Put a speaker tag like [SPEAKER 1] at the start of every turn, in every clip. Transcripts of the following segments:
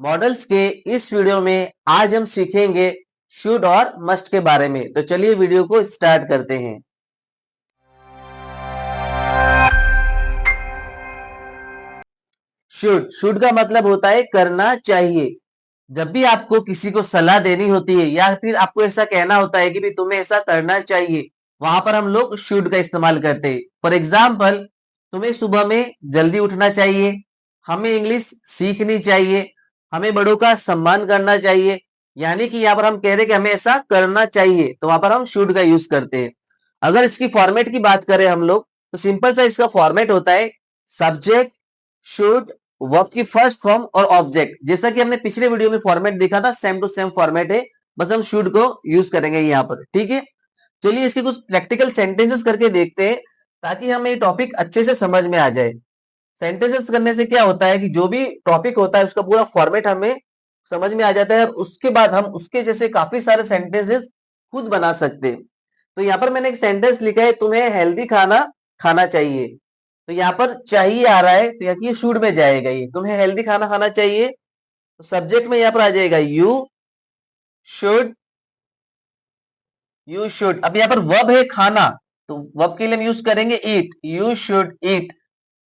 [SPEAKER 1] Models के इस video में आज हम सीखेंगे शुड और मस्ट के बारे में। तो चलिए वीडियो को स्टार्ट करते हैं। शुड का मतलब होता है करना चाहिए। जब भी आपको किसी को सलाह देनी होती है या फिर आपको ऐसा कहना होता है कि भी तुम्हें ऐसा करना चाहिए, वहां पर हम लोग शुड का इस्तेमाल करते हैं। फॉर एग्जाम्पल, तुम्हें सुबह में जल्दी उठना चाहिए, हमें इंग्लिश सीखनी चाहिए, हमें बड़ों का सम्मान करना चाहिए। यानी कि यहाँ पर हम कह रहे हैं कि हमें ऐसा करना चाहिए, तो वहां पर हम शुड का यूज करते हैं। अगर इसकी फॉर्मेट की बात करें हम लोग, तो सिंपल सा इसका फॉर्मेट होता है सब्जेक्ट, शुड, वर्ब की फर्स्ट फॉर्म और ऑब्जेक्ट। जैसा कि हमने पिछले वीडियो में फॉर्मेट देखा था, सेम टू सेम फॉर्मेट है, बस हम शुड को यूज करेंगे यहाँ पर। ठीक है, चलिए इसके कुछ प्रैक्टिकल सेंटेंसेस करके देखते हैं ताकि हमें ये टॉपिक अच्छे से समझ में आ जाए। सेंटेंसेस करने से क्या होता है कि जो भी टॉपिक होता है उसका पूरा फॉर्मेट हमें समझ में आ जाता है और उसके बाद हम उसके जैसे काफी सारे सेंटेंसेस खुद बना सकते हैं। तो यहाँ पर मैंने एक सेंटेंस लिखा है, तुम्हें हेल्दी खाना खाना चाहिए। तो यहाँ पर चाहिए आ रहा है, तो ये शुड में जाएगा। ये तुम्हें हेल्दी खाना खाना चाहिए, तो सब्जेक्ट में यहाँ पर आ जाएगा शुड यू शुड। अब यहाँ पर वर्ब है खाना, तो वर्ब के लिए हम यूज करेंगे ईट, यू शुड ईट।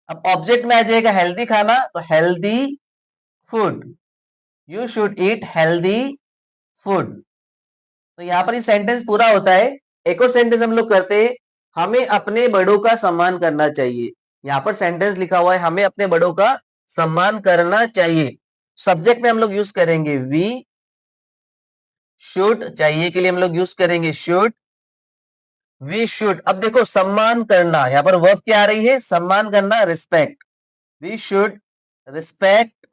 [SPEAKER 1] अब ऑब्जेक्ट में आ जाएगा हेल्दी खाना, तो healthy food, you should eat healthy food. तो यहाँ पर ये सेंटेंस पूरा होता है। एक और सेंटेंस हम लोग करते हैं, हमें अपने बड़ों का सम्मान करना चाहिए। यहाँ पर सेंटेंस लिखा हुआ है, हमें अपने बड़ों का सम्मान करना चाहिए। सब्जेक्ट में हम लोग यूज करेंगे वी शुड, चाहिए के लिए हम लोग यूज करेंगे शुड, वी शुड। अब देखो सम्मान करना, यहाँ पर वर्ब क्या आ रही है, सम्मान करना, रिस्पेक्ट। We should respect.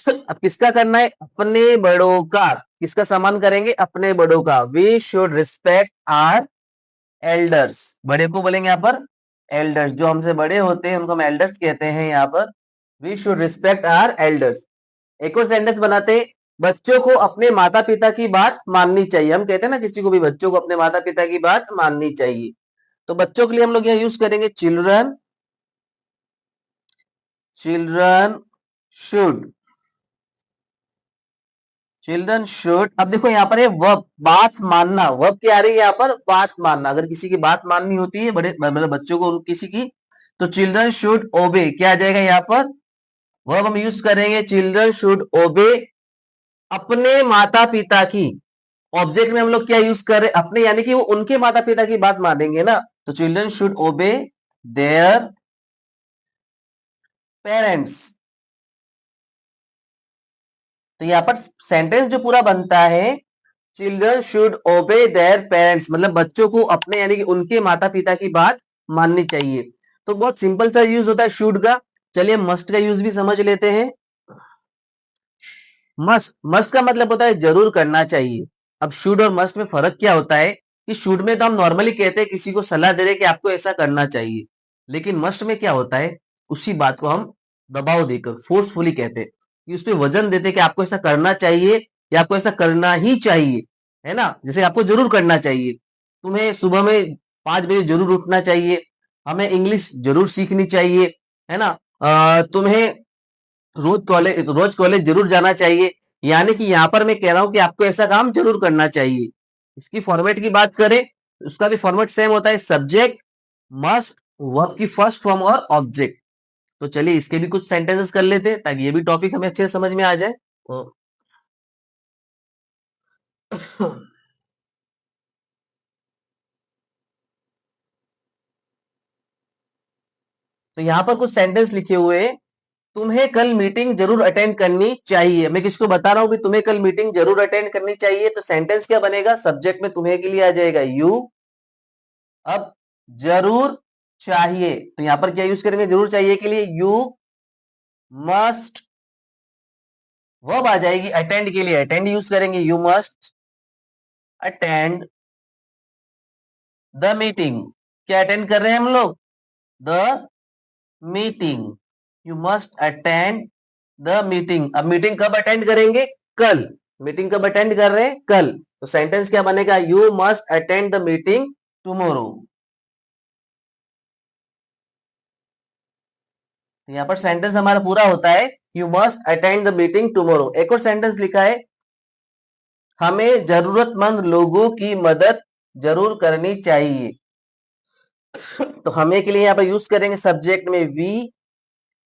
[SPEAKER 1] अब किसका करना है, अपने बड़ों का। किसका सम्मान करेंगे, अपने बड़ों का। We should respect our elders. बड़े को बोलेंगे यहाँ पर एल्डर्स, जो हमसे बड़े होते हैं उनको हम एल्डर्स कहते हैं यहाँ पर। We should respect our elders. एक और सेंटेंस बनाते, बच्चों को अपने माता पिता की बात माननी चाहिए। हम कहते हैं ना किसी को भी, बच्चों को अपने माता पिता की बात माननी चाहिए। तो बच्चों के लिए हम लोग यहाँ यूज करेंगे children, children should, children should. अब देखो यहाँ पर है वर्ब, बात मानना। वर्ब क्या आ रही है यहाँ पर, बात मानना। अगर किसी की बात माननी होती है, बड़े मतलब बच्चों को किसी की, तो चिल्ड्रन शुड ओबे। क्या आ जाएगा यहाँ पर, वर्ब हम यूज करेंगे चिल्ड्रन शुड ओबे अपने माता पिता की। ऑब्जेक्ट में हम लोग क्या यूज कर रहे हैं, अपने, यानी कि वो उनके माता पिता की बात मानेंगे ना। तो चिल्ड्रन शुड ओबे देयर पेरेंट्स। तो यहाँ पर सेंटेंस जो पूरा बनता है, चिल्ड्रन शुड ओबे देयर पेरेंट्स, मतलब बच्चों को अपने यानी कि उनके माता पिता की बात माननी चाहिए। तो बहुत सिंपल सा यूज होता है शुड का। चलिए मस्ट का यूज भी समझ लेते हैं। मस्ट का मतलब होता है जरूर करना चाहिए। अब शुड और मस्ट में फर्क क्या होता है कि शुड में तो हम नॉर्मली कहते हैं, किसी को सलाह दे रहे कि आपको ऐसा करना चाहिए। लेकिन मस्ट में क्या होता है, उसी बात को हम दबाव देकर फोर्सफुली कहते हैं, कि उस पर वजन देते कि आपको ऐसा करना चाहिए या आपको ऐसा करना ही चाहिए, है ना। जैसे आपको जरूर करना चाहिए, तुम्हें सुबह में 5 बजे जरूर उठना चाहिए, हमें इंग्लिश जरूर सीखनी चाहिए, है ना। तुम्हें रोज कॉलेज जरूर जाना चाहिए। यानी कि यहां पर मैं कह रहा हूं कि आपको ऐसा काम जरूर करना चाहिए। इसकी फॉर्मेट की बात करें, उसका भी फॉर्मेट सेम होता है, सब्जेक्ट, मस्ट, वर्ब की फर्स्ट फॉर्म और ऑब्जेक्ट। तो चलिए इसके भी कुछ सेंटेंसेस कर लेते हैं ताकि ये भी टॉपिक हमें अच्छे से समझ में आ जाए। तो यहाँ पर कुछ सेंटेंस लिखे हुए हैं, तुम्हें कल मीटिंग जरूर अटेंड करनी चाहिए। मैं किसको बता रहा हूं कि तुम्हें कल मीटिंग जरूर अटेंड करनी चाहिए, तो सेंटेंस क्या बनेगा, सब्जेक्ट में तुम्हें के लिए आ जाएगा यू। अब जरूर चाहिए, तो यहां पर क्या यूज करेंगे, जरूर चाहिए के लिए यू मस्ट। वर्ब आ जाएगी अटेंड के लिए, अटेंड यूज करेंगे you must attend the meeting. क्या अटेंड कर रहे हैं हम लोग, the meeting. You must attend the meeting. अब मीटिंग कब अटेंड करेंगे, कल। मीटिंग कब अटेंड कर रहे हैं, कल। तो सेंटेंस क्या बनेगा, you must attend the meeting tomorrow. यहाँ पर सेंटेंस हमारा पूरा होता है you must attend the meeting tomorrow. एक और सेंटेंस लिखा है, हमें जरूरतमंद लोगों की मदद जरूर करनी चाहिए। तो हमें के लिए यहाँ पर यूज करेंगे सब्जेक्ट में वी,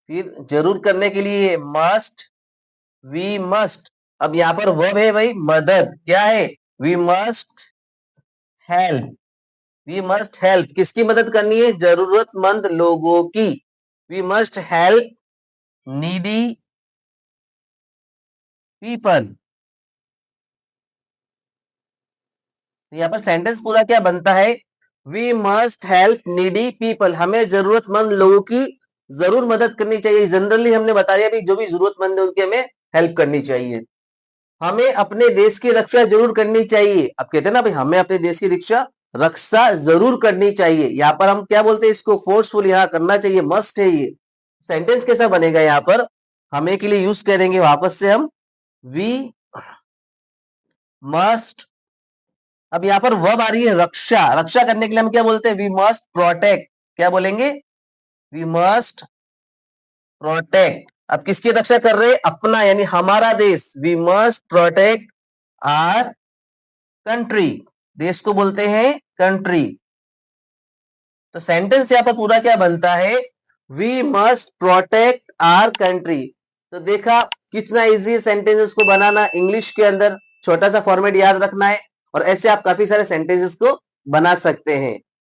[SPEAKER 1] फिर जरूर करने के लिए मस्ट, वी मस्ट। अब यहाँ पर वर्ब है भाई मदद, क्या है, we must help, we must help. किसकी मदद करनी है, जरूरतमंद लोगों की। We must help needy people. यहाँ पर सेंटेंस पूरा क्या बनता है, we must help needy people, हमें जरूरतमंद लोगों की जरूर मदद करनी चाहिए। जनरली हमने बता दिया भी जो भी जरूरतमंद है उनकी हमें हेल्प करनी चाहिए। हमें अपने देश की रक्षा जरूर करनी चाहिए। अब कहते हैं ना भाई हमें अपने देश की रक्षा जरूर करनी चाहिए। यहाँ पर हम क्या बोलते हैं, इसको फोर्सफुल यहाँ करना चाहिए, मस्ट है ये। सेंटेंस कैसा बनेगा, यहाँ पर हमें के लिए यूज करेंगे वापस से हम वी मस्ट। अब यहाँ पर वर्ब आ रही है रक्षा, रक्षा करने के लिए हम क्या बोलते हैं, वी मस्ट प्रोटेक्ट। क्या बोलेंगे, वी मस्ट प्रोटेक्ट। अब किसकी रक्षा कर रहे हैं, अपना यानी हमारा देश। We must protect our country, देश को बोलते हैं कंट्री। तो सेंटेंस यहाँ पर पूरा क्या बनता है, we must protect our country. तो देखा कितना इजी सेंटेंसेस को बनाना, इंग्लिश के अंदर छोटा सा फॉर्मेट याद रखना है और ऐसे आप काफी सारे सेंटेंसेस को बना सकते हैं।